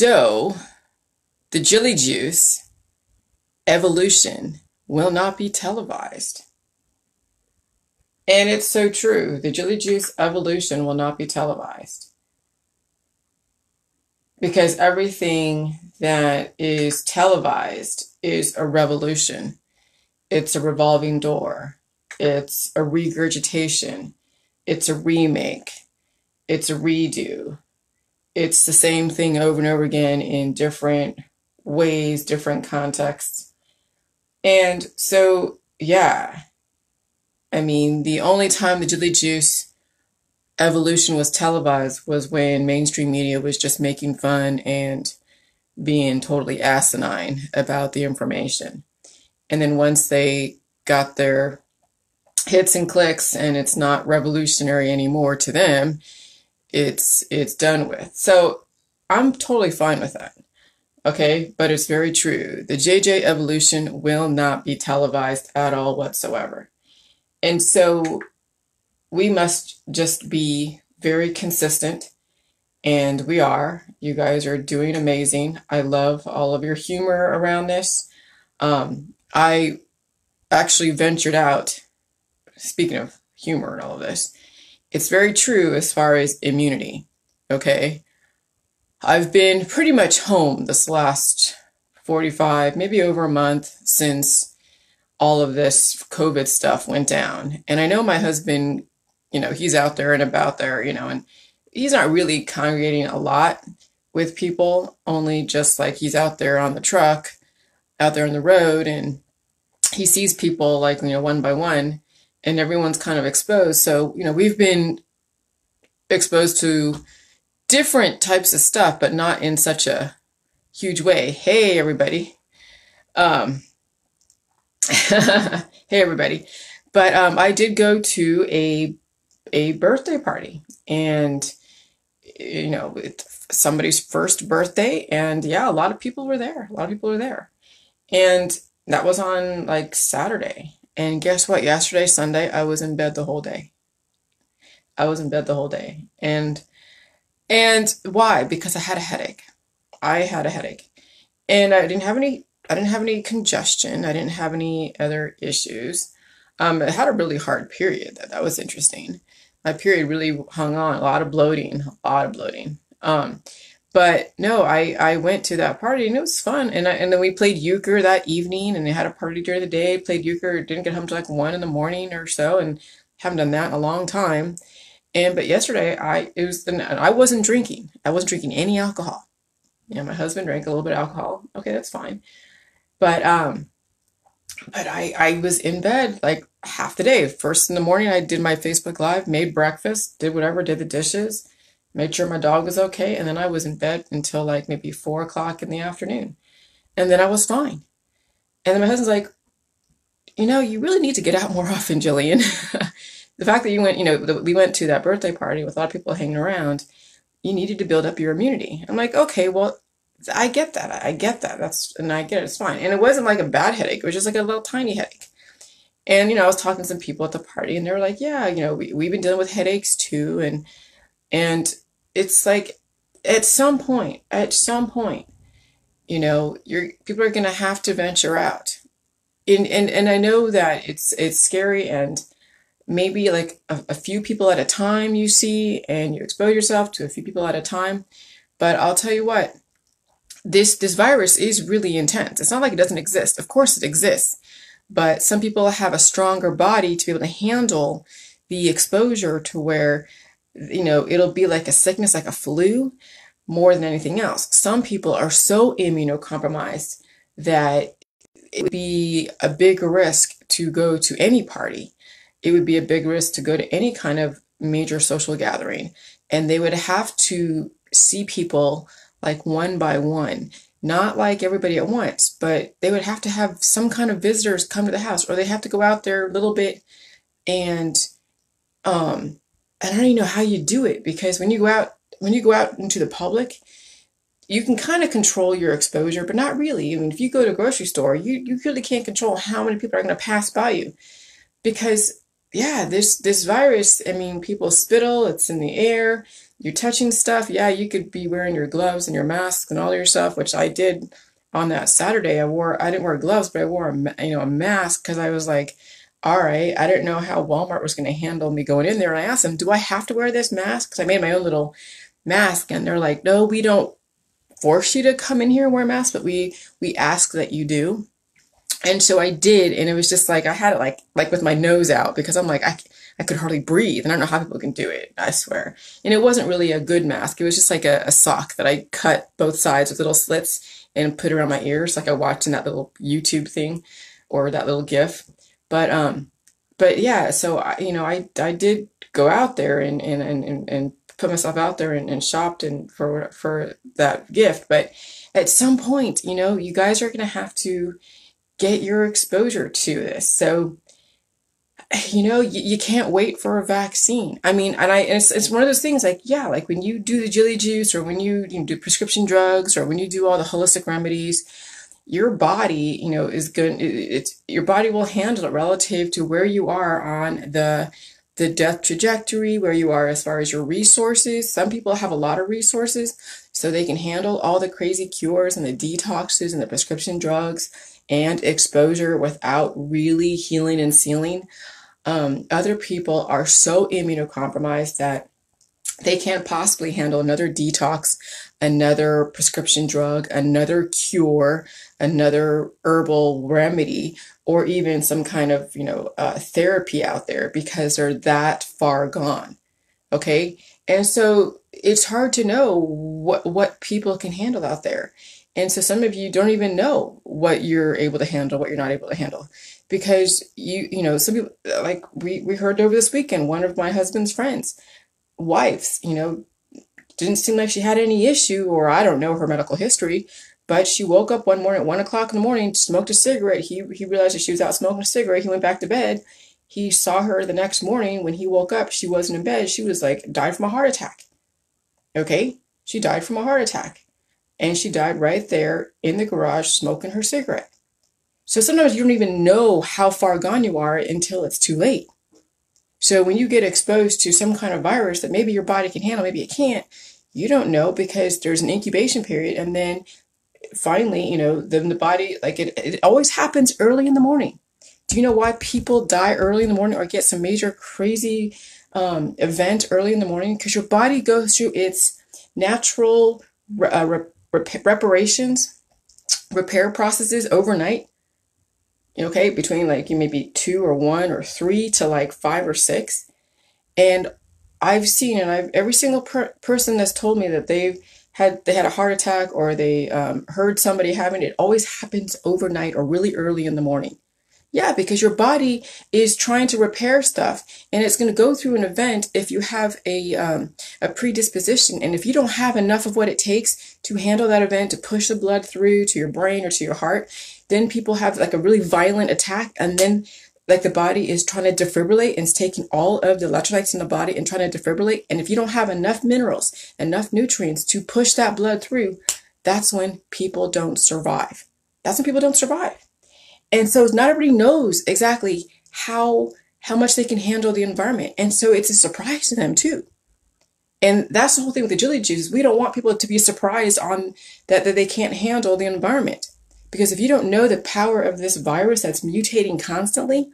So, the Jilly Juice evolution will not be televised. And it's so true. The Jilly Juice evolution will not be televised. Because everything that is televised is a revolution. It's a revolving door. It's a regurgitation. It's a remake. It's a redo. It's the same thing over and over again in different ways, different contexts. And so, yeah, I mean, the only time the Jilly Juice evolution was televised was when mainstream media was just making fun and being totally asinine about the information. And then once they got their hits and clicks and it's not revolutionary anymore to them, it's done with. So I'm totally fine with that. Okay, but it's very true. The JJ evolution will not be televised at all whatsoever. And so we must just be very consistent, and we are. You guys are doing amazing. I love all of your humor around this. I actually ventured out, speaking of humor and all of this, it's very true as far as immunity, okay? I've been pretty much home this last 45, maybe over a month since all of this COVID stuff went down. And I know my husband, he's out there and about there, and he's not really congregating a lot with people, only just like he's out there on the truck, out there on the road, and he sees people like, one by one, and everyone's kind of exposed. So, we've been exposed to different types of stuff, but not in such a huge way. Hey, everybody. Hey, everybody. But I did go to a birthday party, and it's somebody's first birthday, and yeah, a lot of people were there. A lot of people were there. And that was on like Saturday. And guess what? Yesterday, Sunday, I was in bed the whole day. I was in bed the whole day. And why? Because I had a headache. I had a headache. And I didn't have any congestion. I didn't have any other issues. I had a really hard period. That was interesting. My period really hung on, a lot of bloating. But no, I went to that party and it was fun. And then we played euchre that evening, and they had a party during the day, played euchre, didn't get home till like 1 in the morning or so, and haven't done that in a long time. But yesterday I wasn't drinking. I wasn't drinking any alcohol. My husband drank a little bit of alcohol. Okay, that's fine. But I was in bed like half the day. First in the morning, I did my Facebook Live, made breakfast, did whatever, did the dishes, made sure my dog was okay, and then I was in bed until like maybe 4 o'clock in the afternoon. And then I was fine. And then my husband's like, you really need to get out more often, Jillian. The fact that you went, we went to that birthday party with a lot of people hanging around, you needed to build up your immunity. I'm like, okay, well, I get that. I get that. And I get it. It's fine. And it wasn't like a bad headache. It was just like a little tiny headache. And, I was talking to some people at the party, and they were like, yeah, we've been dealing with headaches too. And it's like, at some point, people are going to have to venture out. And I know that it's scary, and maybe like a few people at a time you see, and you expose yourself to a few people at a time. But I'll tell you what, this virus is really intense. It's not like it doesn't exist. Of course it exists. But some people have a stronger body to be able to handle the exposure to where, it'll be like a sickness, like a flu, more than anything else. Some people are so immunocompromised that it would be a big risk to go to any party. It would be a big risk to go to any kind of major social gathering. And they would have to see people like one by one, not like everybody at once, but they would have to have some kind of visitors come to the house, or they have to go out there a little bit. And I don't even know how you do it, because when you go out into the public, you can kind of control your exposure, but not really. I mean, if you go to a grocery store, you really can't control how many people are going to pass by you, because yeah, this virus, I mean, people spittle, it's in the air, you're touching stuff. Yeah, you could be wearing your gloves and your mask and all your stuff, which I did on that Saturday. I didn't wear gloves, but I wore a mask because I was like, all right, I didn't know how Walmart was going to handle me going in there. And I asked them, do I have to wear this mask? Because I made my own little mask, and they're like, no, we don't force you to come in here and wear a mask, but we ask that you do. And so I did, and it was just like I had it like with my nose out because I'm like I could hardly breathe, and I don't know how people can do it, I swear. And it wasn't really a good mask. It was just like a sock that I cut both sides with little slits and put around my ears, like I watched in that little YouTube thing or that little GIF. But yeah, so I did go out there and put myself out there and shopped and for that gift. But at some point, you guys are gonna have to get your exposure to this. So, you can't wait for a vaccine. I mean, and it's one of those things like, yeah, like when you do the Jilly Juice or when you do prescription drugs or when you do all the holistic remedies, your body, is good. Your body will handle it relative to where you are on the death trajectory, where you are as far as your resources. Some people have a lot of resources, so they can handle all the crazy cures and the detoxes and the prescription drugs and exposure without really healing and sealing. Other people are so immunocompromised that they can't possibly handle another detox, another prescription drug, another cure, another herbal remedy, or even some kind of, therapy out there because they're that far gone. Okay. And so it's hard to know what people can handle out there. And so some of you don't even know what you're able to handle, what you're not able to handle. Because some people, like we heard over this weekend, one of my husband's friends, wives, didn't seem like she had any issue, or I don't know her medical history, but she woke up one morning at 1 o'clock in the morning, smoked a cigarette. He realized that she was out smoking a cigarette. He went back to bed. He saw her the next morning when he woke up. She wasn't in bed. She was like, died from a heart attack. Okay? She died from a heart attack. And she died right there in the garage smoking her cigarette. So sometimes you don't even know how far gone you are until it's too late. So when you get exposed to some kind of virus that maybe your body can handle, maybe it can't, you don't know because there's an incubation period. And then finally, then the body, like it always happens early in the morning. Do you know why people die early in the morning or get some major crazy event early in the morning? Because your body goes through its natural repair processes overnight. Okay, between like maybe 2 or 1 or 3 to like 5 or 6. And I've seen, and every single person that's told me that they had a heart attack or they heard somebody having it, always happens overnight or really early in the morning. Yeah, because your body is trying to repair stuff, and it's going to go through an event if you have a predisposition. And if you don't have enough of what it takes to handle that event, to push the blood through to your brain or to your heart, then people have like a really violent attack, and then like the body is trying to defibrillate and it's taking all of the electrolytes in the body and trying to defibrillate. And if you don't have enough minerals, enough nutrients to push that blood through, that's when people don't survive. That's when people don't survive. And so not everybody knows exactly how much they can handle the environment. And so it's a surprise to them too. And that's the whole thing with the Jilly Juice. We don't want people to be surprised on that they can't handle the environment. Because if you don't know the power of this virus that's mutating constantly,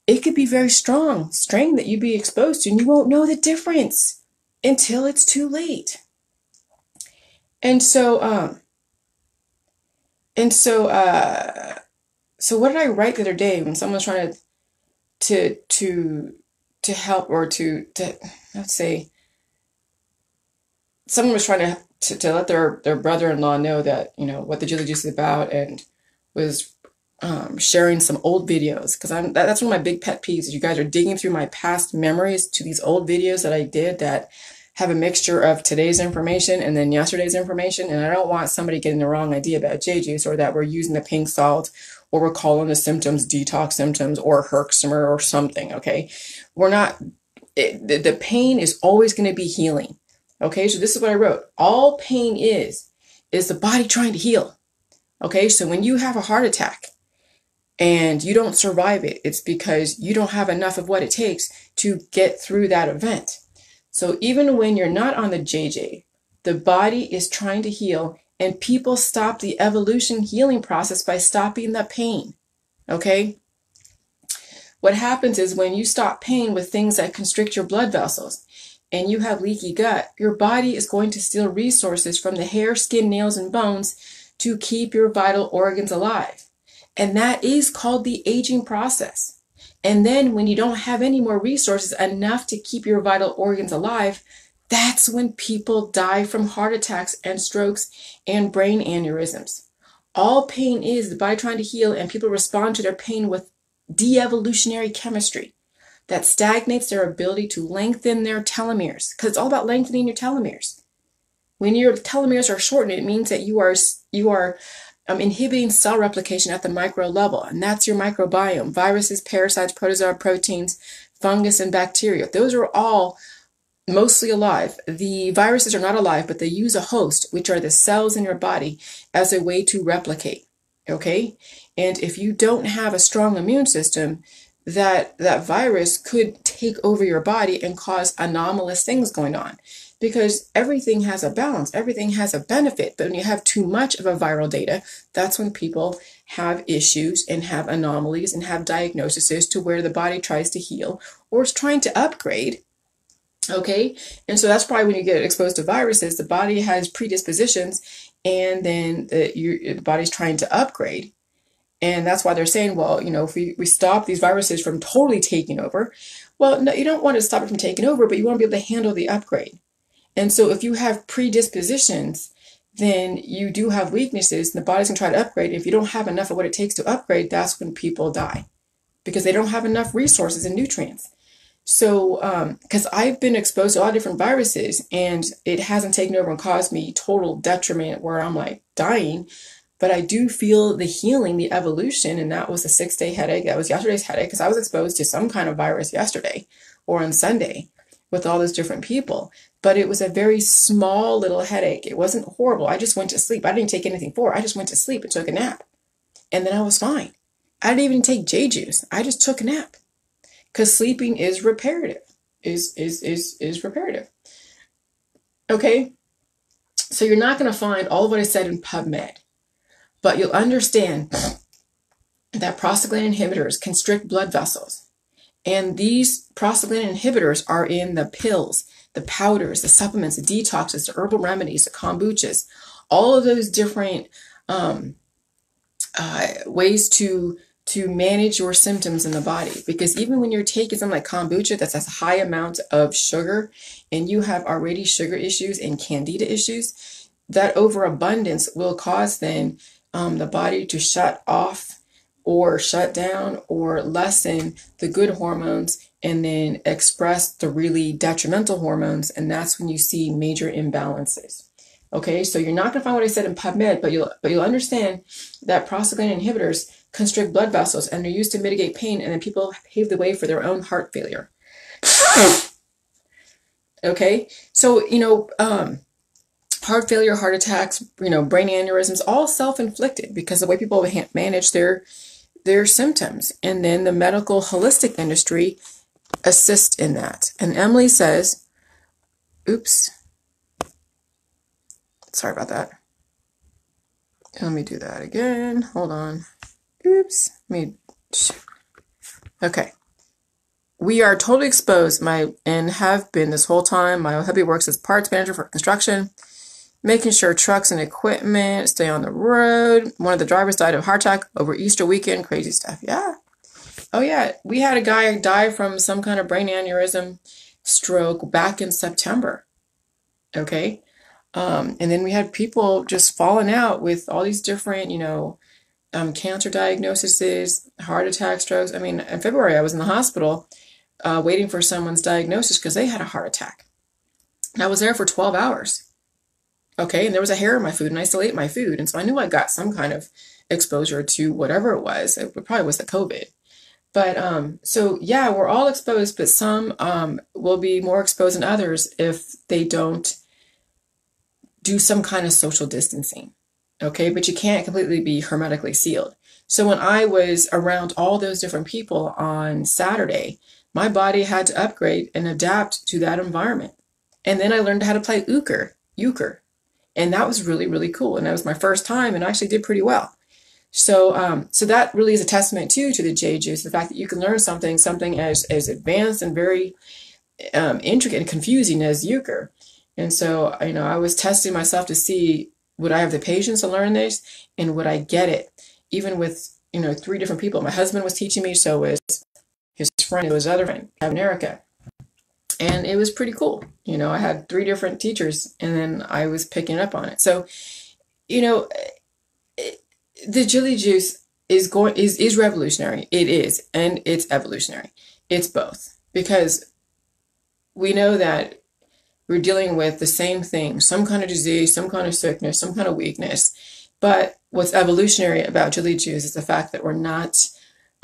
it could be very strong strain that you'd be exposed to, and you won't know the difference until it's too late. And so what did I write the other day when someone's trying to help, or to let's say someone was trying to let their brother-in-law know that, what the Jilly Juice is about, and was sharing some old videos, because that's one of my big pet peeves is you guys are digging through my past memories to these old videos that I did that have a mixture of today's information and then yesterday's information. And I don't want somebody getting the wrong idea about J-Juice, or that we're using the pink salt, or we're calling the symptoms detox symptoms or Herxheimer or something. Okay, we're not. The pain is always going to be healing. Okay, so this is what I wrote. All pain is the body trying to heal. Okay, so when you have a heart attack and you don't survive it, it's because you don't have enough of what it takes to get through that event. So even when you're not on the JJ, the body is trying to heal, and people stop the evolution healing process by stopping the pain. Okay? What happens is when you stop pain with things that constrict your blood vessels and you have leaky gut, your body is going to steal resources from the hair, skin, nails, and bones to keep your vital organs alive. And that is called the aging process. And then when you don't have any more resources enough to keep your vital organs alive, that's when people die from heart attacks and strokes and brain aneurysms. All pain is the body trying to heal, and people respond to their pain with de-evolutionary chemistry that stagnates their ability to lengthen their telomeres, because it's all about lengthening your telomeres. When your telomeres are shortened, it means that you are inhibiting cell replication at the micro level, and that's your microbiome: viruses, parasites, protozoa, proteins, fungus, and bacteria. Those are all mostly alive. The viruses are not alive, but they use a host, which are the cells in your body, as a way to replicate. Okay? And if you don't have a strong immune system, that virus could take over your body and cause anomalous things going on, because everything has a balance, everything has a benefit. But when you have too much of a viral data, that's when people have issues and have anomalies and have diagnoses to where the body tries to heal or is trying to upgrade. Okay, and so that's probably when you get exposed to viruses, the body has predispositions, and then the body's trying to upgrade. And that's why they're saying, well, if we stop these viruses from totally taking over, well, no, you don't want to stop it from taking over, but you want to be able to handle the upgrade. And so if you have predispositions, then you do have weaknesses, and the body's going to try to upgrade. If you don't have enough of what it takes to upgrade, that's when people die, because they don't have enough resources and nutrients. So, because I've been exposed to a lot of different viruses, and it hasn't taken over and caused me total detriment where I'm like dying, but I do feel the healing, the evolution, and that was a 6-day headache. That was yesterday's headache, because I was exposed to some kind of virus yesterday or on Sunday with all those different people. But it was a very small little headache. It wasn't horrible. I just went to sleep. I didn't take anything for it. I just went to sleep and took a nap. And then I was fine. I didn't even take J juice. I just took a nap. Because sleeping is reparative. Is reparative. Okay? So you're not going to find all of what I said in PubMed. But you'll understand that prostaglandin inhibitors constrict blood vessels. And these prostaglandin inhibitors are in the pills, the powders, the supplements, the detoxes, the herbal remedies, the kombuchas, all of those different ways to manage your symptoms in the body. Because even when you're taking something like kombucha that has a high amount of sugar, and you have already sugar issues and candida issues, that overabundance will cause then the body to shut off or shut down or lessen the good hormones and then express the really detrimental hormones. And that's when you see major imbalances. Okay, so you're not going to find what I said in PubMed, but you'll understand that prostaglandin inhibitors constrict blood vessels, and they're used to mitigate pain, and then people pave the way for their own heart failure. Okay, so heart failure, heart attacks, brain aneurysms, all self-inflicted because the way people manage their symptoms. And then the medical holistic industry assists in that. And Emily says, oops, sorry about that. Let me do that again. Hold on. Oops. Okay. We are totally exposed, and have been this whole time. My hubby works as parts manager for construction, making sure trucks and equipment stay on the road. One of the drivers died of heart attack over Easter weekend. Crazy stuff. Yeah. Oh, yeah. We had a guy die from some kind of brain aneurysm stroke back in September. Okay. And then we had people just falling out with all these different, cancer diagnoses, heart attack, strokes. I mean, in February, I was in the hospital waiting for someone's diagnosis because they had a heart attack. And I was there for 12 hours. Okay, and there was a hair in my food, and I still ate my food. And so I knew I got some kind of exposure to whatever it was. It probably was the COVID. But so, yeah, we're all exposed, but some will be more exposed than others if they don't do some kind of social distancing. Okay, but you can't completely be hermetically sealed. So when I was around all those different people on Saturday, my body had to upgrade and adapt to that environment. And then I learned how to play euchre. And that was really, really cool. And that was my first time, and I actually did pretty well. So that really is a testament too to the Jade Juice, the fact that you can learn something as advanced and very intricate and confusing as euchre. And so, I was testing myself to see, would I have the patience to learn this, and would I get it? Even with, 3 different people. My husband was teaching me, so was his friend, his other friend, Kevin Erica. And it was pretty cool. I had 3 different teachers, and then I was picking up on it. So, the Jilly Juice is revolutionary. It is, and it's evolutionary. It's both, because we know that we're dealing with the same thing, some kind of disease, some kind of sickness, some kind of weakness. But what's evolutionary about Jilly Juice is the fact that we're not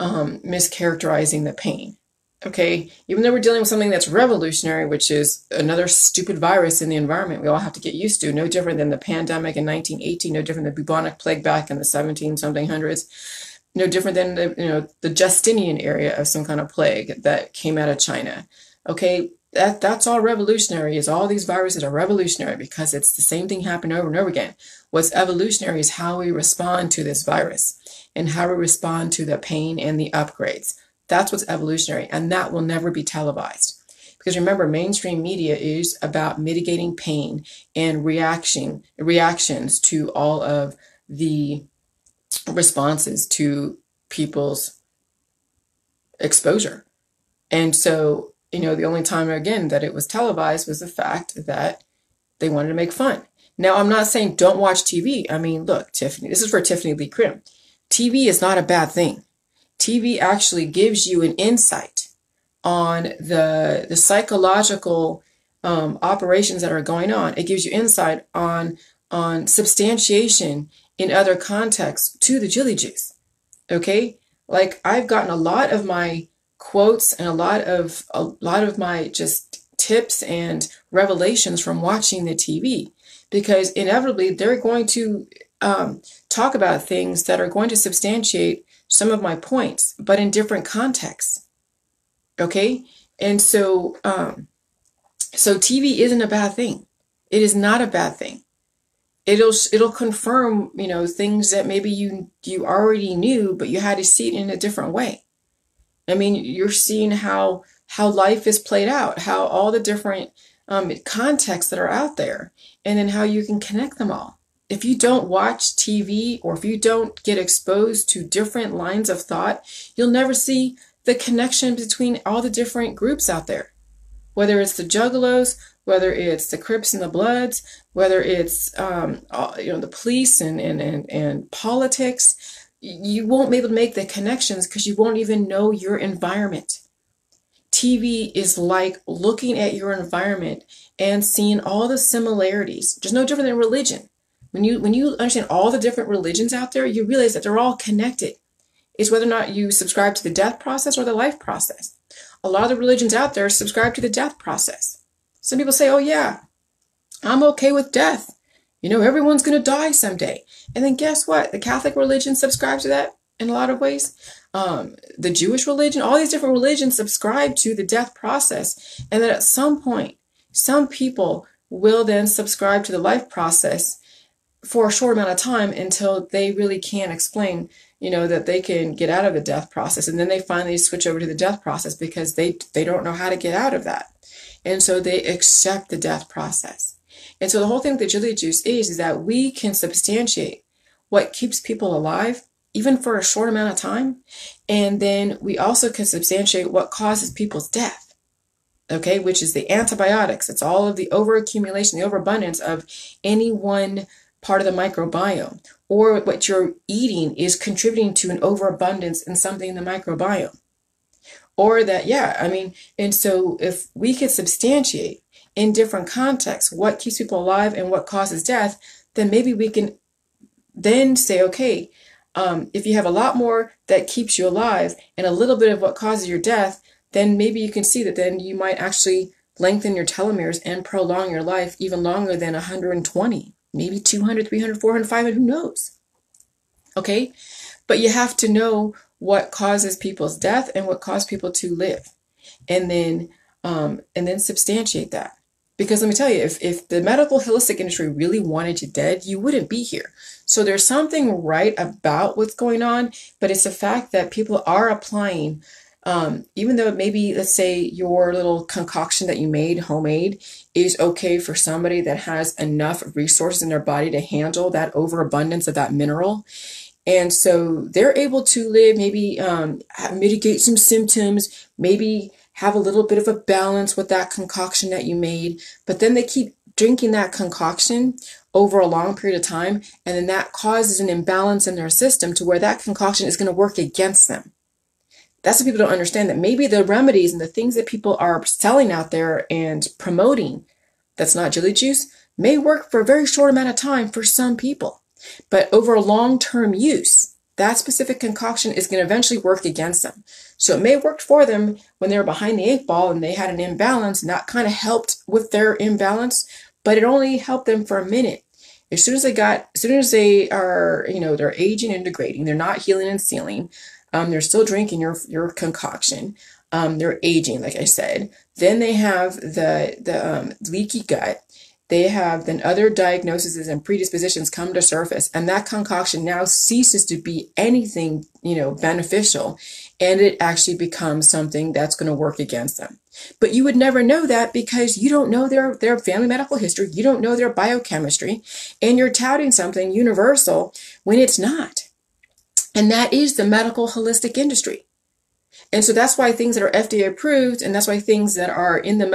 mischaracterizing the pain. Okay, even though we're dealing with something that's revolutionary, which is another stupid virus in the environment we all have to get used to, no different than the pandemic in 1918, no different than the bubonic plague back in the 17-something hundreds, no different than the Justinian era of some kind of plague that came out of China. Okay, that's all revolutionary. Is all these viruses are revolutionary because it's the same thing happening over and over again. What's evolutionary is how we respond to this virus and how we respond to the pain and the upgrades. That's what's evolutionary, and that will never be televised. Because remember, mainstream media is about mitigating pain and reactions to all of the responses to people's exposure. And so, the only time, again, that it was televised was the fact that they wanted to make fun. Now, I'm not saying don't watch TV. I mean, look, Tiffany, this is for Tiffany Lee Crim. TV is not a bad thing. TV actually gives you an insight on the psychological operations that are going on. It gives you insight on substantiation in other contexts to the Jilly Juice. Okay, like I've gotten a lot of my quotes and a lot of my just tips and revelations from watching the TV, because inevitably they're going to talk about things that are going to substantiate some of my points, but in different contexts. Okay, and so TV isn't a bad thing. It is not a bad thing. It'll confirm things that maybe you already knew, but you had to see it in a different way. I mean, you're seeing how life is played out, how all the different contexts that are out there, and then how you can connect them all. If you don't watch TV, or if you don't get exposed to different lines of thought, you'll never see the connection between all the different groups out there. Whether it's the Juggalos, whether it's the Crips and the Bloods, whether it's the police and politics, you won't be able to make the connections because you won't even know your environment. TV is like looking at your environment and seeing all the similarities. Just no different than religion. When you understand all the different religions out there, you realize that they're all connected. It's whether or not you subscribe to the death process or the life process. A lot of the religions out there subscribe to the death process. Some people say, oh yeah, I'm okay with death. Everyone's going to die someday. And then guess what? The Catholic religion subscribes to that in a lot of ways. The Jewish religion, all these different religions subscribe to the death process. And then at some point, some people will then subscribe to the life process for a short amount of time until they really can't explain, that they can get out of the death process. And then they finally switch over to the death process because they don't know how to get out of that. And so they accept the death process. And so the whole thing with the Jilly Juice is that we can substantiate what keeps people alive, even for a short amount of time. And then we also can substantiate what causes people's death. Okay, which is the antibiotics. It's all of the overaccumulation, the overabundance of any one part of the microbiome, or what you're eating is contributing to an overabundance in something in the microbiome. Or that, and so if we could substantiate in different contexts what keeps people alive and what causes death, then maybe we can then say, okay, if you have a lot more that keeps you alive and a little bit of what causes your death, then maybe you can see that then you might actually lengthen your telomeres and prolong your life even longer than 120, maybe 200, 300, 400, 500, who knows? Okay, but you have to know what causes people's death and what causes people to live, and then substantiate that. Because let me tell you, if the medical holistic industry really wanted you dead, you wouldn't be here. So there's something right about what's going on, but it's the fact that people are applying, even though maybe, let's say, your little concoction that you made, homemade, is okay for somebody that has enough resources in their body to handle that overabundance of that mineral. And so they're able to live, maybe mitigate some symptoms, maybe have a little bit of a balance with that concoction that you made. But then they keep drinking that concoction over a long period of time. And then that causes an imbalance in their system to where that concoction is going to work against them. That's what people don't understand, that maybe the remedies and the things that people are selling out there and promoting, that's not jelly juice, may work for a very short amount of time for some people. But over a long-term use, that specific concoction is going to eventually work against them. So it may have worked for them when they were behind the 8 ball and they had an imbalance, and that kind of helped with their imbalance, but it only helped them for a minute. As soon as they are, they're aging and degrading, they're not healing and sealing, they're still drinking your concoction, they're aging, like I said. Then they have the leaky gut. They have then other diagnoses and predispositions come to surface, and that concoction now ceases to be anything, beneficial, and it actually becomes something that's going to work against them. But you would never know that because you don't know their family medical history, you don't know their biochemistry, and you're touting something universal when it's not. And that is the medical holistic industry. And so that's why things that are FDA approved, and that's why things that are in the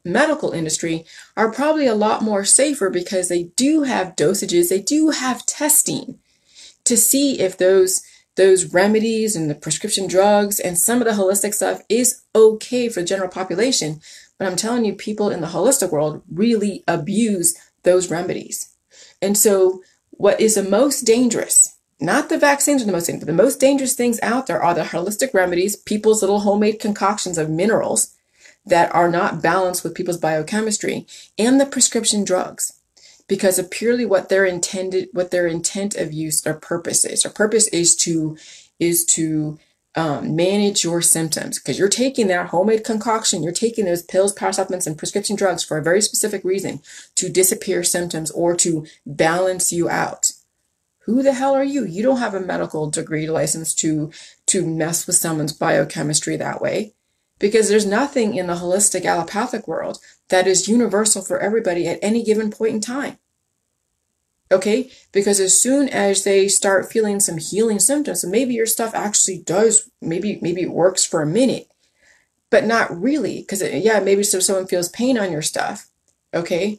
medical industry are probably a lot more safer, because they do have dosages, they do have testing to see if those remedies and the prescription drugs and some of the holistic stuff is okay for the general population. But I'm telling you, people in the holistic world really abuse those remedies. And so what is the most dangerous, not the vaccines are the most dangerous, but the most dangerous things out there are the holistic remedies, people's little homemade concoctions of minerals that are not balanced with people's biochemistry, and the prescription drugs, because of purely what their intent of use or purpose is. Their purpose is to manage your symptoms, because you're taking that homemade concoction, you're taking those pills, power supplements, and prescription drugs for a very specific reason, to disappear symptoms or to balance you out. Who the hell are you? You don't have a medical degree license to mess with someone's biochemistry that way, because there's nothing in the holistic allopathic world that is universal for everybody at any given point in time. Okay? Because as soon as they start feeling some healing symptoms, and maybe your stuff actually does, maybe it works for a minute, but not really, because maybe so someone feels pain on your stuff, okay?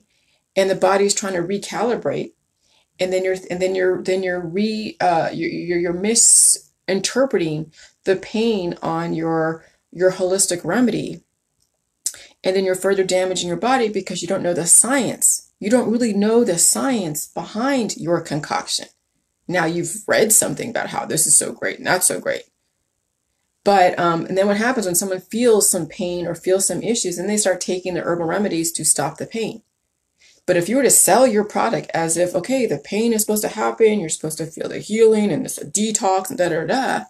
And the body's trying to recalibrate. And then you're misinterpreting the pain on your holistic remedy, and then you're further damaging your body because you don't know the science. You don't really know the science behind your concoction. Now you've read something about how this is so great, not so great. But and then what happens when someone feels some pain or feels some issues, and they start taking the herbal remedies to stop the pain. But if you were to sell your product as if, okay, the pain is supposed to happen, you're supposed to feel the healing and it's a detox and da-da-da.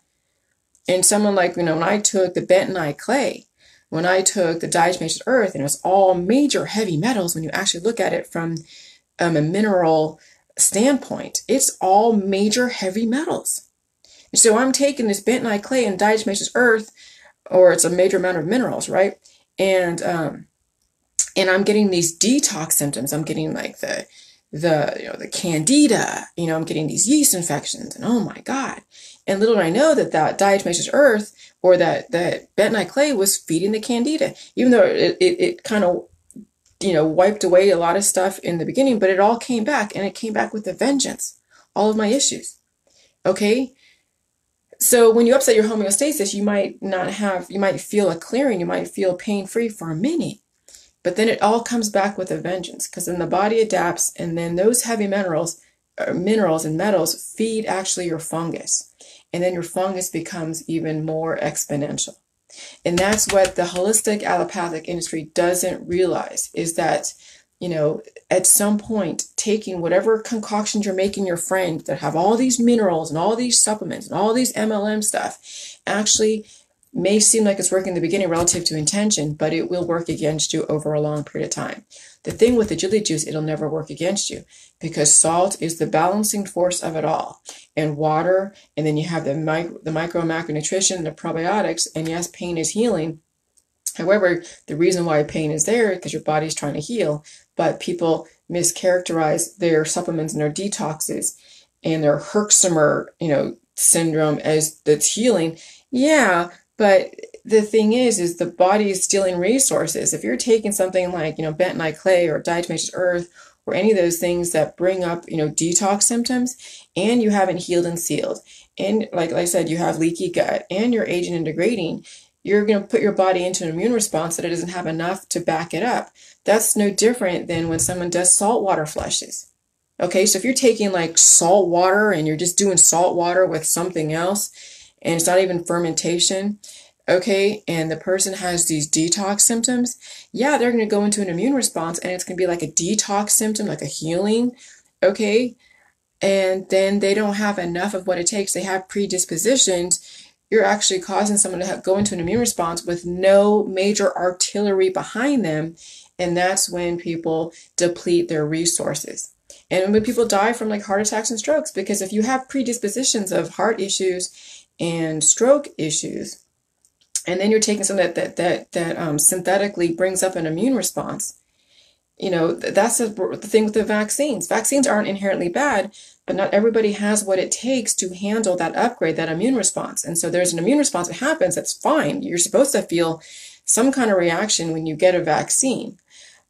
And someone like, when I took the bentonite clay, when I took the diatomaceous earth, and it's all major heavy metals, when you actually look at it from a mineral standpoint, it's all major heavy metals. And so I'm taking this bentonite clay and diatomaceous earth, or it's a major amount of minerals, right? And I'm getting these detox symptoms. I'm getting like the candida, I'm getting these yeast infections, and oh my God. And little did I know that diatomaceous earth, or that bentonite clay, was feeding the candida, even though it kind of, wiped away a lot of stuff in the beginning, but it all came back, and it came back with a vengeance, all of my issues. Okay. So when you upset your homeostasis, you might feel a clearing, you might feel pain-free for a minute. But then it all comes back with a vengeance, because then the body adapts, and then those heavy minerals and metals feed actually your fungus. And then your fungus becomes even more exponential. And that's what the holistic allopathic industry doesn't realize, is that, at some point, taking whatever concoctions you're making your friend that have all these minerals and all these supplements and all these MLM stuff, actually may seem like it's working in the beginning relative to intention, but it will work against you over a long period of time. The thing with the Jili juice, it'll never work against you because salt is the balancing force of it all, and water, and then you have the micro and macronutrition, the probiotics, and yes, pain is healing. However, the reason why pain is there is because your body's trying to heal, but people mischaracterize their supplements and their detoxes and their Herxheimer, syndrome as that's healing. Yeah, but the thing is the body is stealing resources. If you're taking something like, bentonite clay or diatomaceous earth or any of those things that bring up, detox symptoms, and you haven't healed and sealed, and like I said, you have leaky gut and you're aging and degrading, you're going to put your body into an immune response that it doesn't have enough to back it up. That's no different than when someone does saltwater flushes. Okay, so if you're taking like salt water and you're just doing salt water with something else, and it's not even fermentation, okay, and the person has these detox symptoms, yeah, they're going to go into an immune response and it's going to be like a detox symptom, like a healing, okay, and then they don't have enough of what it takes. They have predispositions. You're actually causing someone to go into an immune response with no major artillery behind them, and that's when people deplete their resources. And when people die from like heart attacks and strokes, because if you have predispositions of heart issues and stroke issues, and then you're taking something that synthetically brings up an immune response, that's the thing with the vaccines. Vaccines aren't inherently bad, but not everybody has what it takes to handle that upgrade, that immune response. And so there's an immune response that happens. That's fine. You're supposed to feel some kind of reaction when you get a vaccine.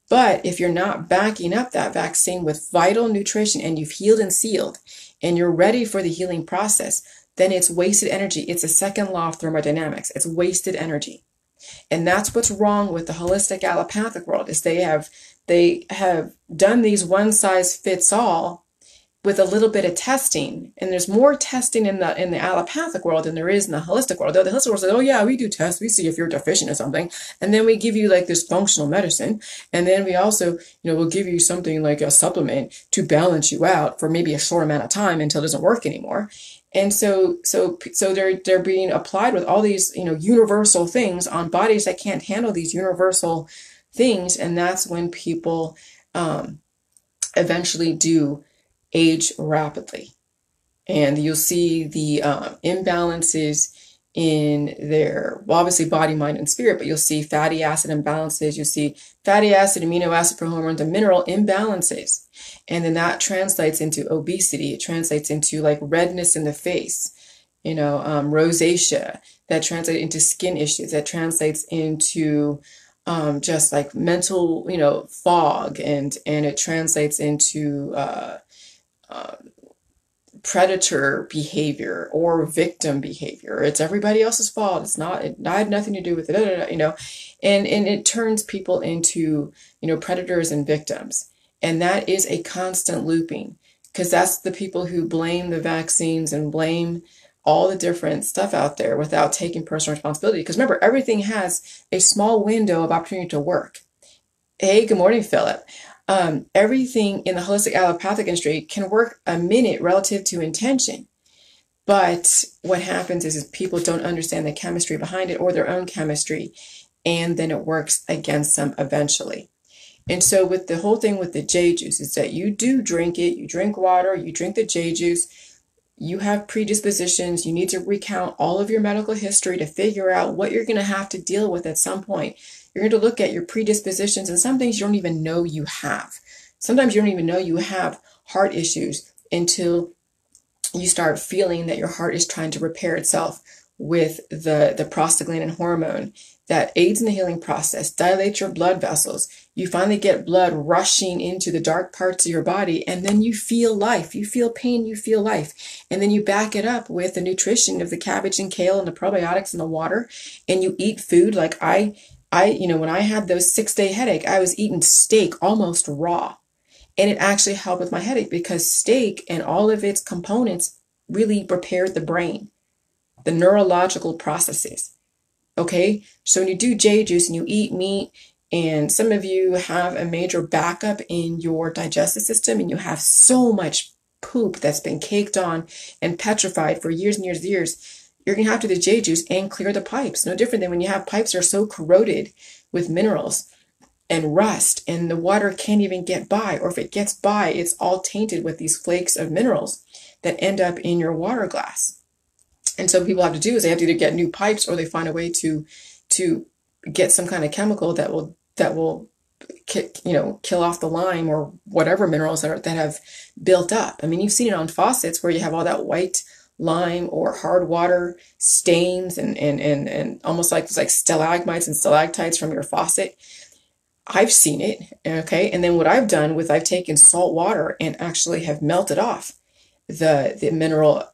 But if you're not backing up that vaccine with vital nutrition and you've healed and sealed and you're ready for the healing process, then it's wasted energy. It's a second law of thermodynamics. It's wasted energy. And that's what's wrong with the holistic allopathic world is they have done these one size fits all with a little bit of testing. And there's more testing in the allopathic world than there is in the holistic world. The holistic world says, oh yeah, we do tests. We see if you're deficient in something. And then we give you like this functional medicine. And then we also, we'll give you something like a supplement to balance you out for maybe a short amount of time until it doesn't work anymore. And so they're being applied with all these, universal things on bodies that can't handle these universal things. And that's when people eventually do age rapidly. And you'll see the imbalances in their, well, obviously body, mind, and spirit, but you'll see fatty acid imbalances. You'll see fatty acid, amino acid, prohormones, and mineral imbalances. And then that translates into obesity. It translates into like redness in the face, rosacea. That translates into skin issues. That translates into just like mental, fog, and it translates into predator behavior or victim behavior. It's everybody else's fault. It had nothing to do with it, and it turns people into, predators and victims. And that is a constant looping because that's the people who blame the vaccines and blame all the different stuff out there without taking personal responsibility. Because remember, everything has a small window of opportunity to work. Hey, good morning, Philip. Everything in the holistic allopathic industry can work a minute relative to intention. But what happens is people don't understand the chemistry behind it or their own chemistry, and then it works against them eventually. And so with the whole thing with the J juice is that you do drink it, you drink water, you drink the J juice, you have predispositions, you need to recount all of your medical history to figure out what you're going to have to deal with at some point. You're going to look at your predispositions and some things you don't even know you have. Sometimes you don't even know you have heart issues until you start feeling that your heart is trying to repair itself with the prostaglandin hormone that aids in the healing process, dilates your blood vessels. You finally get blood rushing into the dark parts of your body, and then you feel life. You feel pain, you feel life. And then you back it up with the nutrition of the cabbage and kale and the probiotics and the water, and you eat food like I when I had those 6-day headache, I was eating steak almost raw. And it actually helped with my headache because steak and all of its components really repaired the brain, the neurological processes. Okay, so when you do J juice and you eat meat, and some of you have a major backup in your digestive system, and you have so much poop that's been caked on and petrified for years and years and years, you're going to have to do the J juice and clear the pipes. No different than when you have pipes that are so corroded with minerals and rust, and the water can't even get by, or if it gets by, it's all tainted with these flakes of minerals that end up in your water glass. And so what people have to do is they have to either get new pipes, or they find a way to get some kind of chemical that will kill off the lime or whatever minerals that have built up. I mean, you've seen it on faucets where you have all that white lime or hard water stains and almost like it's like stalagmites and stalactites from your faucet. I've seen it, okay? And then what I've done with, I've taken salt water and actually have melted off the mineral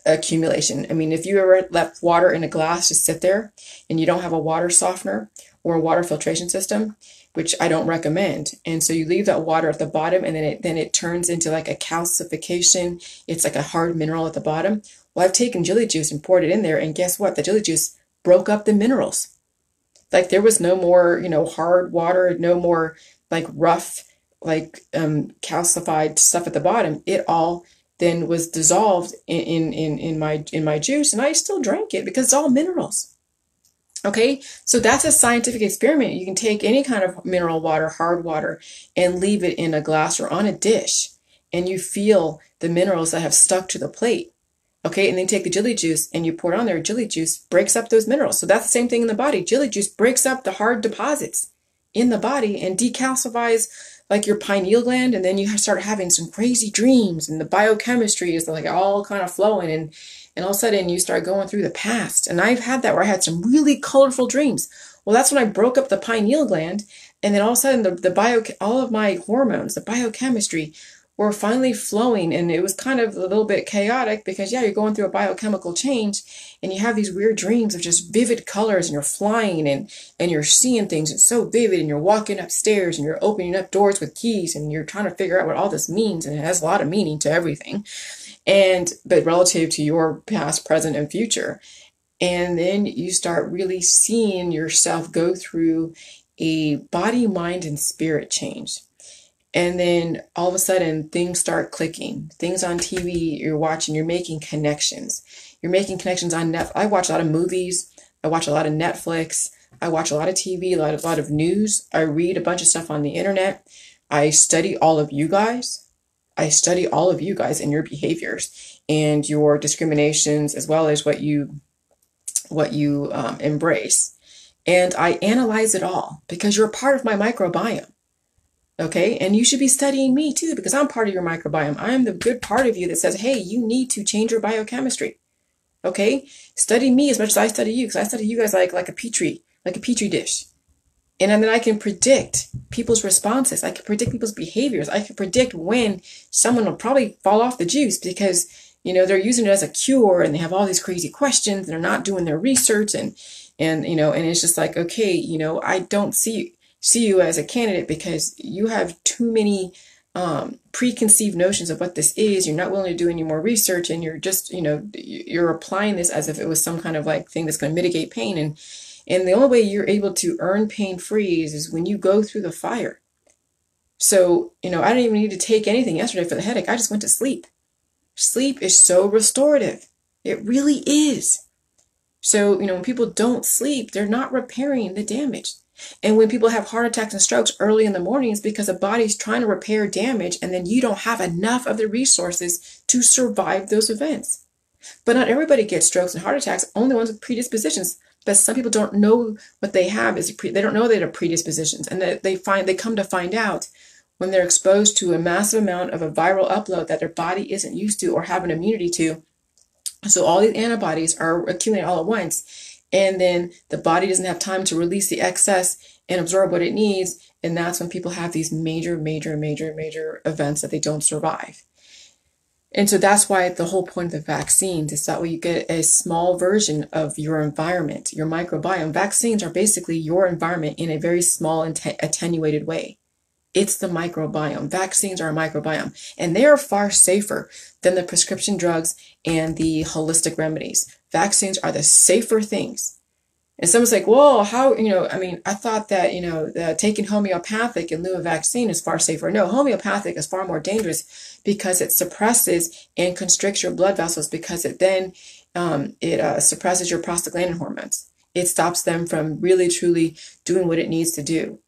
accumulation. I mean, if you ever left water in a glass just sit there and you don't have a water softener or a water filtration system, which I don't recommend. And so you leave that water at the bottom, and then it turns into like a calcification. It's like a hard mineral at the bottom. Well, I've taken Jilly juice and poured it in there, and guess what? The Jilly juice broke up the minerals. Like there was no more, hard water, no more like rough, like calcified stuff at the bottom. It all then was dissolved in my juice, and I still drank it because it's all minerals. Okay, so that's a scientific experiment. You can take any kind of mineral water, hard water, and leave it in a glass or on a dish, and you feel the minerals that have stuck to the plate. Okay, and then take the Jilly juice and you pour it on there. Jilly juice breaks up those minerals. So that's the same thing in the body. Jilly juice breaks up the hard deposits in the body and decalcifies like your pineal gland, and then you start having some crazy dreams, and the biochemistry is like all kind of flowing, and all of a sudden you start going through the past. And I've had that where I had some really colorful dreams. Well, that's when I broke up the pineal gland, and then all of a sudden all of my hormones, the biochemistry, were finally flowing, and it was kind of a little bit chaotic because you're going through a biochemical change, and you have these weird dreams of just vivid colors, and you're flying and you're seeing things. It's so vivid, and you're walking upstairs and you're opening up doors with keys, and you're trying to figure out what all this means, and it has a lot of meaning to everything, but relative to your past, present, and future. And then you start really seeing yourself go through a body, mind, and spirit change. And then all of a sudden things start clicking. Things on TV you're watching, you're making connections. You're making connections on Netflix. I watch a lot of movies. I watch a lot of Netflix. I watch a lot of TV, a lot of news. I read a bunch of stuff on the internet. I study all of you guys. I study all of you guys and your behaviors and your discriminations, as well as what you embrace. And I analyze it all because you're a part of my microbiome. Okay, and you should be studying me too, because I'm part of your microbiome. I'm the good part of you that says, hey, you need to change your biochemistry. Okay, study me as much as I study you, because I study you guys like a petri dish. And then I can predict people's responses. I can predict people's behaviors. I can predict when someone will probably fall off the juice because, they're using it as a cure, and they have all these crazy questions, and they're not doing their research, and it's just like, okay, I don't see you as a candidate because you have too many preconceived notions of what this is. You're not willing to do any more research, and you're just, you're applying this as if it was some kind of like thing that's going to mitigate pain. And the only way you're able to earn pain free is when you go through the fire. So, I didn't even need to take anything yesterday for the headache. I just went to sleep. Sleep is so restorative. It really is. So, when people don't sleep, they're not repairing the damage. And when people have heart attacks and strokes early in the morning, it's because the body's trying to repair damage, and then you don't have enough of the resources to survive those events. But not everybody gets strokes and heart attacks, only ones with predispositions. But some people don't know what they have they don't know they have predispositions, and they come to find out when they're exposed to a massive amount of a viral upload that their body isn't used to or have an immunity to. So all these antibodies are accumulating all at once. And then the body doesn't have time to release the excess and absorb what it needs. And that's when people have these major events that they don't survive. And so that's why the whole point of the vaccines is that way you get a small version of your environment, your microbiome. Vaccines are basically your environment in a very small and attenuated way. It's the microbiome. Vaccines are a microbiome, and they are far safer than the prescription drugs and the holistic remedies. Vaccines are the safer things. And someone's like, well, how, I mean, I thought that, taking homeopathic in lieu of vaccine is far safer. No, homeopathic is far more dangerous because it suppresses and constricts your blood vessels, because it then suppresses your prostaglandin hormones. It stops them from really, truly doing what it needs to do.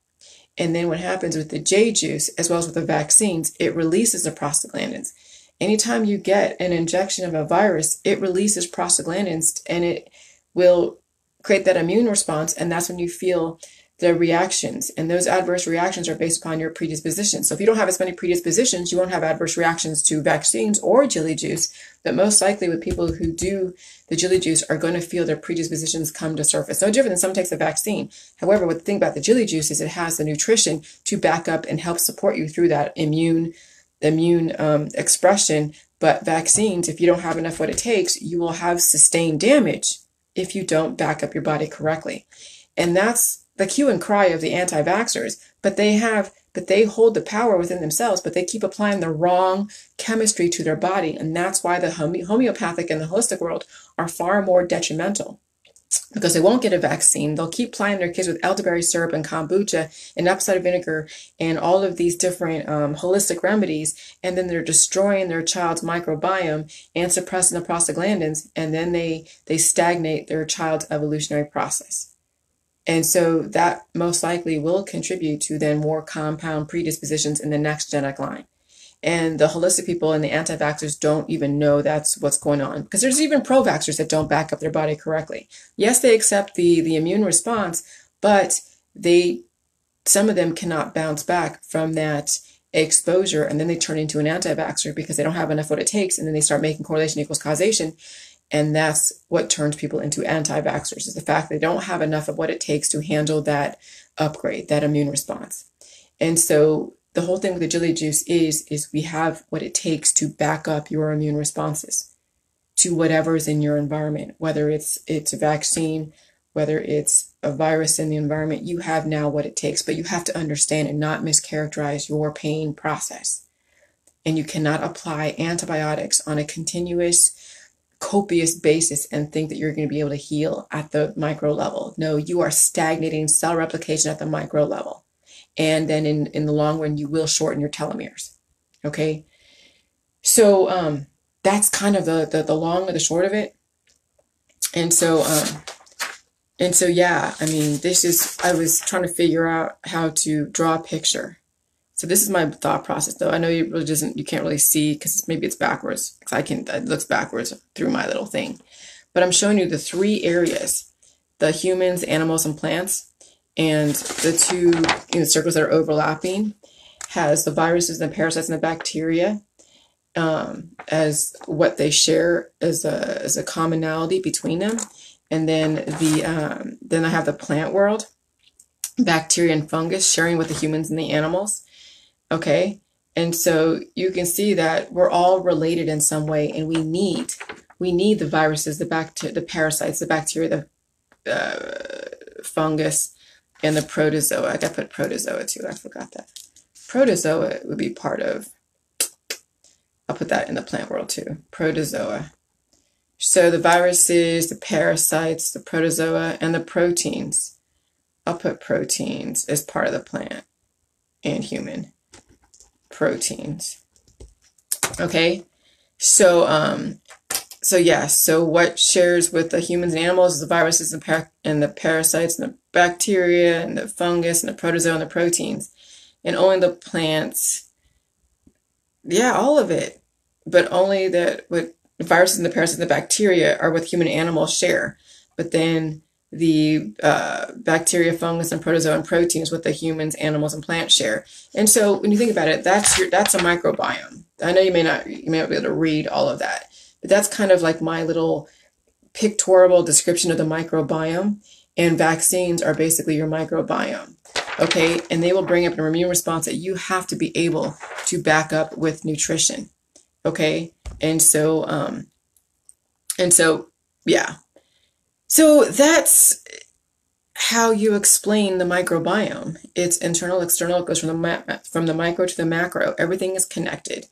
And then what happens with the J juice, as well as with the vaccines, it releases the prostaglandins. Anytime you get an injection of a virus, it releases prostaglandins, and it will create that immune response. And that's when you feel the reactions. And those adverse reactions are based upon your predispositions. So if you don't have as many predispositions, you won't have adverse reactions to vaccines or Jilly juice. But most likely with people who do the Jilly juice are going to feel their predispositions come to surface. No different than someone takes a vaccine. However, what the thing about the Jilly juice is it has the nutrition to back up and help support you through that immune expression. But vaccines, if you don't have enough what it takes, you will have sustained damage if you don't back up your body correctly. And that's the hue and cry of the anti-vaxxers. But they hold the power within themselves, but they keep applying the wrong chemistry to their body. And that's why the homeopathic and the holistic world are far more detrimental, because they won't get a vaccine. They'll keep plying their kids with elderberry syrup and kombucha and apple cider vinegar and all of these different holistic remedies. And then they're destroying their child's microbiome and suppressing the prostaglandins. And then they stagnate their child's evolutionary process. And so that most likely will contribute to then more compound predispositions in the next genetic line. And the holistic people and the anti-vaxxers don't even know that's what's going on, because there's even pro-vaxxers that don't back up their body correctly. Yes, they accept the immune response, but some of them cannot bounce back from that exposure, and then they turn into an anti-vaxxer because they don't have enough what it takes, and then they start making correlation equals causation. And that's what turns people into anti-vaxxers, is the fact they don't have enough of what it takes to handle that upgrade, that immune response. And so the whole thing with the Jilly juice is we have what it takes to back up your immune responses to whatever's in your environment, whether it's a vaccine, whether it's a virus in the environment. You have now what it takes, but you have to understand and not mischaracterize your pain process. And you cannot apply antibiotics on a continuous, copious basis and think that you're going to be able to heal at the micro level. No, you are stagnating cell replication at the micro level. And then in the long run, you will shorten your telomeres. Okay. So that's kind of the long or the short of it. And so yeah, I mean, I was trying to figure out how to draw a picture. So this is my thought process, though. I know you can't really see because maybe it's backwards. It looks backwards through my little thing. But I'm showing you the 3 areas: the humans, animals, and plants. And the 2 circles that are overlapping has the viruses and the parasites and the bacteria as what they share as a commonality between them. And then then I have the plant world, bacteria and fungus sharing with the humans and the animals. Okay, and so you can see that we're all related in some way, and we need the viruses, the parasites, the bacteria, the fungus, and the protozoa. I got to put protozoa too. I forgot that. Protozoa would be part of. I'll put that in the plant world too. Protozoa. So the viruses, the parasites, the protozoa, and the proteins. I'll put proteins as part of the plant and human. Proteins. Okay, so so what shares with the humans and animals is the viruses and the parasites and the bacteria and the fungus and the protozoa and the proteins, and only the plants, yeah, all of it, but only that what the viruses and the parasites and the bacteria are what human and animals share, but then the bacteria, fungus, and protozoa and proteins with the humans, animals, and plants share. And so when you think about it, that's a microbiome. I know you may not be able to read all of that, but that's kind of like my little pictorial description of the microbiome. And vaccines are basically your microbiome. Okay, and they will bring up an immune response that you have to be able to back up with nutrition. Okay, and so yeah. So that's how you explain the microbiome. It's internal, external. It goes from the micro to the macro. Everything is connected.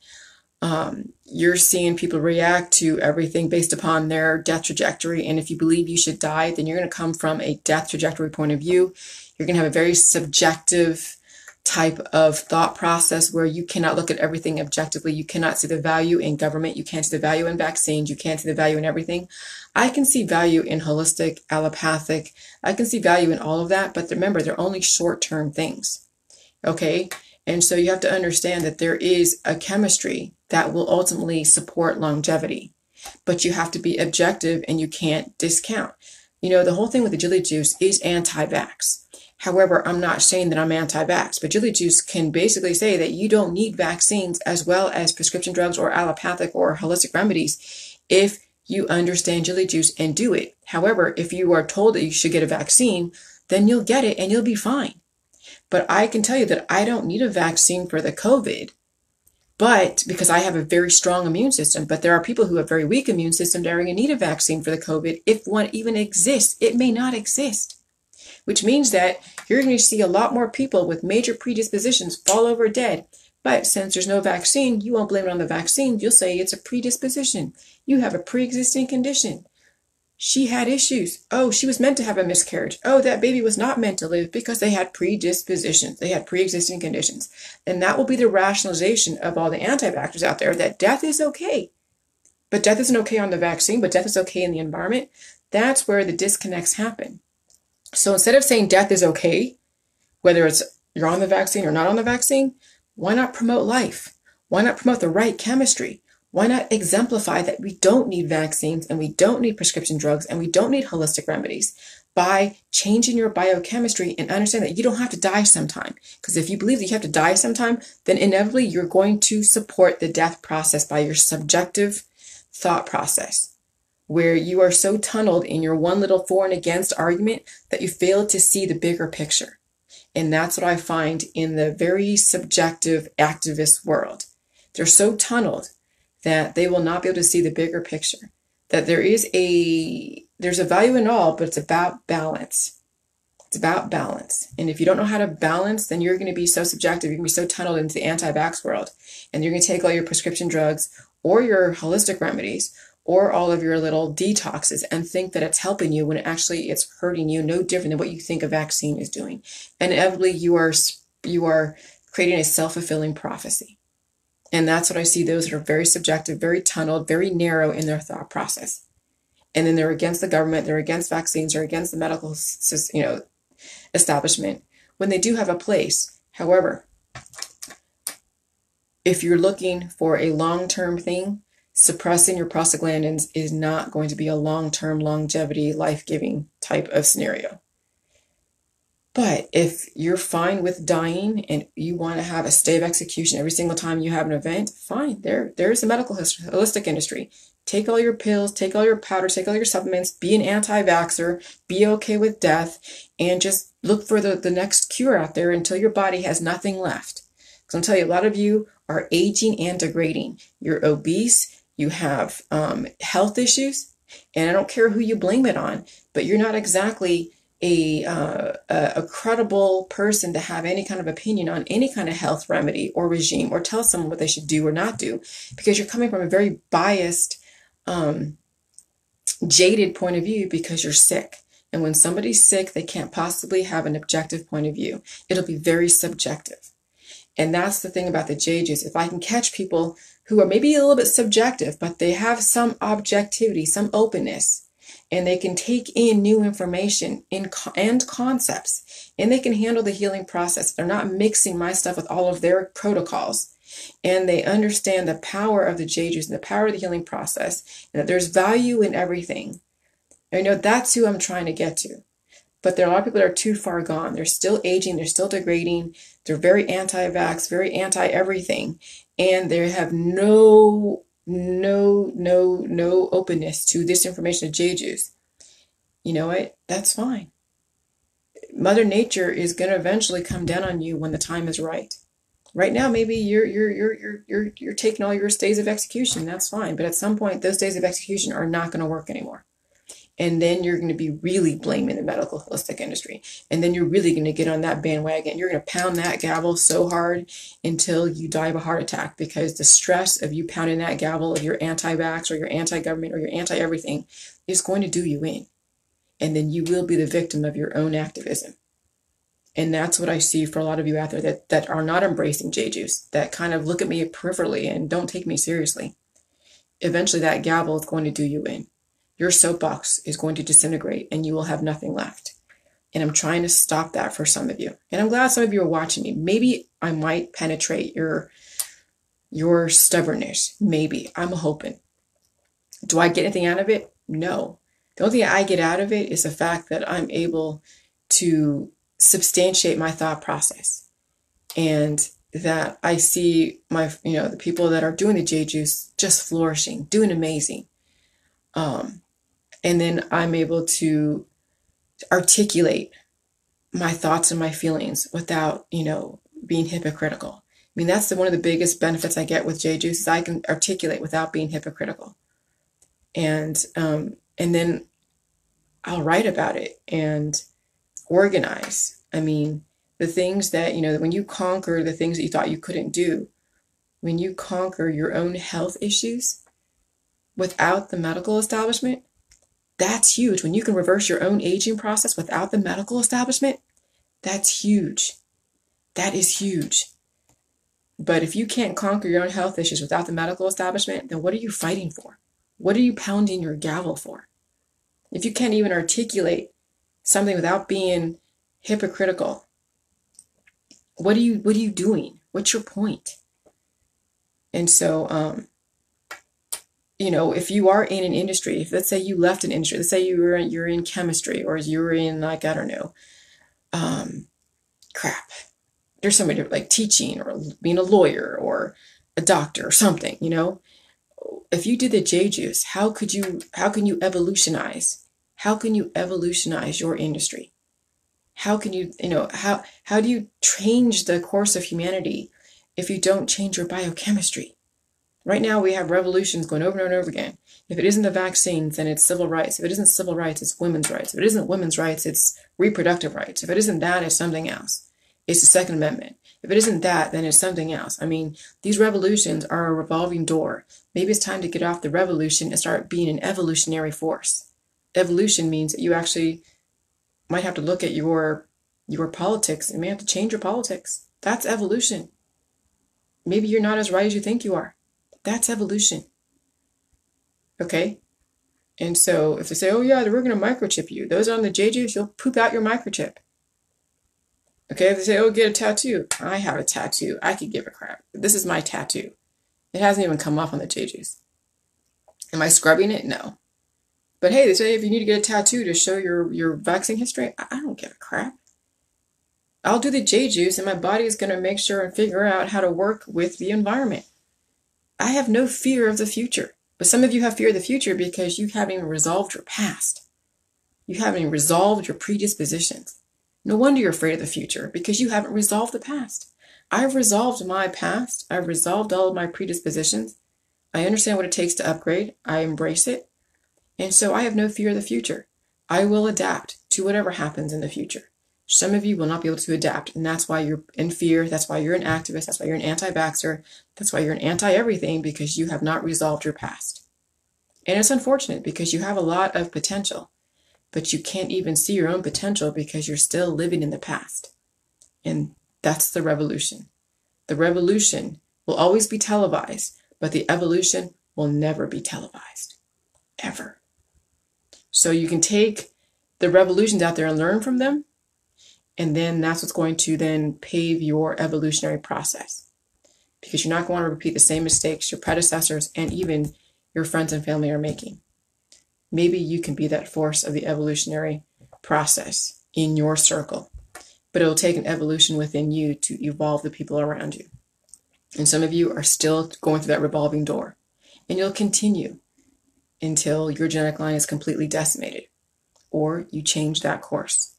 You're seeing people react to everything based upon their death trajectory. And if you believe you should die, then you're going to come from a death trajectory point of view. You're going to have a very subjective type of thought process where you cannot look at everything objectively. You cannot see the value in government. You can't see the value in vaccines. You can't see the value in everything. I can see value in holistic, allopathic. I can see value in all of that. But remember, they're only short-term things. Okay? And so you have to understand that there is a chemistry that will ultimately support longevity. But you have to be objective and you can't discount. You know, the whole thing with the Jilly Juice is anti-vax. However, I'm not saying that I'm anti-vax, but Jilly Juice can basically say that you don't need vaccines as well as prescription drugs or allopathic or holistic remedies if you understand Jilly Juice and do it. However, if you are told that you should get a vaccine, then you'll get it and you'll be fine. But I can tell you that I don't need a vaccine for the COVID, but because I have a very strong immune system. But there are people who have very weak immune system that are going to need a vaccine for the COVID if one even exists. It may not exist, which means that you're going to see a lot more people with major predispositions fall over dead. But since there's no vaccine, you won't blame it on the vaccine. You'll say it's a predisposition. You have a pre-existing condition. She had issues. Oh, she was meant to have a miscarriage. Oh, that baby was not meant to live because they had predispositions. They had pre-existing conditions. And that will be the rationalization of all the anti-vaxxers out there that death is okay. But death isn't okay on the vaccine, but death is okay in the environment. That's where the disconnects happen. So instead of saying death is okay, whether it's you're on the vaccine or not on the vaccine, why not promote life? Why not promote the right chemistry? Why not exemplify that we don't need vaccines and we don't need prescription drugs and we don't need holistic remedies by changing your biochemistry and understand that you don't have to die sometime? Because if you believe that you have to die sometime, then inevitably you're going to support the death process by your subjective thought process, where you are so tunneled in your one little for and against argument that you fail to see the bigger picture. And that's what I find in the very subjective activist world. They're so tunneled that they will not be able to see the bigger picture. That there's a value in all, but it's about balance. It's about balance. And if you don't know how to balance, then you're going to be so subjective. You're going to be so tunneled into the anti-vax world. And you're going to take all your prescription drugs or your holistic remedies or all of your little detoxes and think that it's helping you when actually it's hurting you, no different than what you think a vaccine is doing. And inevitably you are creating a self-fulfilling prophecy. And that's what I see, those that are very subjective, very tunneled, very narrow in their thought process. And then they're against the government, they're against vaccines, they're against the medical establishment when they do have a place. However, if you're looking for a long-term thing, suppressing your prostaglandins is not going to be a long-term, longevity, life-giving type of scenario. But if you're fine with dying and you want to have a stay of execution every single time you have an event, fine. There's the medical holistic industry. Take all your pills, take all your powders, take all your supplements, be an anti-vaxxer, be okay with death, and just look for the next cure out there until your body has nothing left. Because I'll tell you, a lot of you are aging and degrading. You're obese, you have health issues, and I don't care who you blame it on, but you're not exactly a credible person to have any kind of opinion on any kind of health remedy or regime or tell someone what they should do or not do, because you're coming from a very biased, jaded point of view because you're sick. And when somebody's sick, they can't possibly have an objective point of view. It'll be very subjective. And that's the thing about the J-Juice. If I can catch people who are maybe a little bit subjective, but they have some objectivity, some openness, and they can take in new information and concepts, and they can handle the healing process. They're not mixing my stuff with all of their protocols, and they understand the power of the J-Juice and the power of the healing process, and that there's value in everything. And, that's who I'm trying to get to. But there are a lot of people that are too far gone. They're still aging. They're still degrading. They're very anti-vax, very anti-everything, and they have no openness to this information of J-Juice. You know what? That's fine. Mother Nature is going to eventually come down on you when the time is right. Right now, maybe you're taking all your days of execution. That's fine. But at some point, those days of execution are not going to work anymore. And then you're going to be really blaming the medical holistic industry. And then you're really going to get on that bandwagon. You're going to pound that gavel so hard until you die of a heart attack, because the stress of you pounding that gavel of your anti-vax or your anti-government or your anti-everything is going to do you in. And then you will be the victim of your own activism. And that's what I see for a lot of you out there that are not embracing J-Juice, that kind of look at me peripherally and don't take me seriously. Eventually that gavel is going to do you in. Your soapbox is going to disintegrate and you will have nothing left. And I'm trying to stop that for some of you. And I'm glad some of you are watching me. Maybe I might penetrate your stubbornness. Maybe. I'm hoping. Do I get anything out of it? No. The only thing I get out of it is the fact that I'm able to substantiate my thought process, and that I see the people that are doing the J-Juice just flourishing, doing amazing. And then I'm able to articulate my thoughts and my feelings without, being hypocritical. I mean, that's one of the biggest benefits I get with J-Juice is I can articulate without being hypocritical. And then I'll write about it and organize. I mean, the things that, when you conquer the things that you thought you couldn't do, when you conquer your own health issues without the medical establishment, that's huge. When you can reverse your own aging process without the medical establishment, that's huge. That is huge. But if you can't conquer your own health issues without the medical establishment, then what are you fighting for? What are you pounding your gavel for? If you can't even articulate something without being hypocritical, what are you doing? What's your point? And so, if you are in an industry, if let's say you left an industry, let's say you're in chemistry, or you're in there's somebody like teaching or being a lawyer or a doctor or something, if you did the J-Juice, how can you evolutionize? How can you evolutionize your industry? How can you, how do you change the course of humanity if you don't change your biochemistry? Right now, we have revolutions going over and over again. If it isn't the vaccines, then it's civil rights. If it isn't civil rights, it's women's rights. If it isn't women's rights, it's reproductive rights. If it isn't that, it's something else. It's the Second Amendment. If it isn't that, then it's something else. I mean, these revolutions are a revolving door. Maybe it's time to get off the revolution and start being an evolutionary force. Evolution means that you actually might have to look at your politics and may have to change your politics. That's evolution. Maybe you're not as right as you think you are. That's evolution. Okay? And so if they say, oh yeah, we're going to microchip you, those on the J-Juice, you'll poop out your microchip. Okay? If they say, oh, get a tattoo. I have a tattoo. I could give a crap. This is my tattoo. It hasn't even come off on the J-Juice. Am I scrubbing it? No. But hey, they say if you need to get a tattoo to show your vaccine history, I don't give a crap. I'll do the J-Juice and my body is going to make sure and figure out how to work with the environment. I have no fear of the future. But some of you have fear of the future because you haven't even resolved your past. You haven't even resolved your predispositions. No wonder you're afraid of the future, because you haven't resolved the past. I've resolved my past. I've resolved all of my predispositions. I understand what it takes to upgrade. I embrace it. And so I have no fear of the future. I will adapt to whatever happens in the future. Some of you will not be able to adapt, and that's why you're in fear. That's why you're an activist. That's why you're an anti-vaxxer. That's why you're an anti-everything, because you have not resolved your past. And it's unfortunate because you have a lot of potential, but you can't even see your own potential because you're still living in the past. And that's the revolution. The revolution will always be televised, but the evolution will never be televised. Ever. So you can take the revolutions out there and learn from them, and then that's what's going to then pave your evolutionary process. Because you're not going to repeat the same mistakes your predecessors and even your friends and family are making. Maybe you can be that force of the evolutionary process in your circle. But it'll take an evolution within you to evolve the people around you. And some of you are still going through that revolving door. And you'll continue until your genetic line is completely decimated. Or you change that course.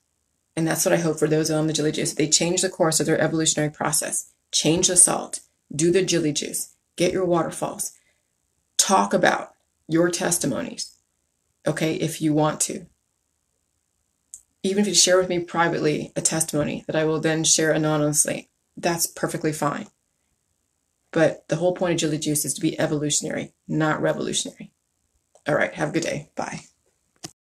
And that's what I hope for those on the Jilly Juice. They change the course of their evolutionary process. Change the salt. Do the Jilly Juice. Get your waterfalls. Talk about your testimonies. okay, if you want to. Even if you share with me privately a testimony that I will then share anonymously, that's perfectly fine. But the whole point of Jilly Juice is to be evolutionary, not revolutionary. All right, have a good day. Bye.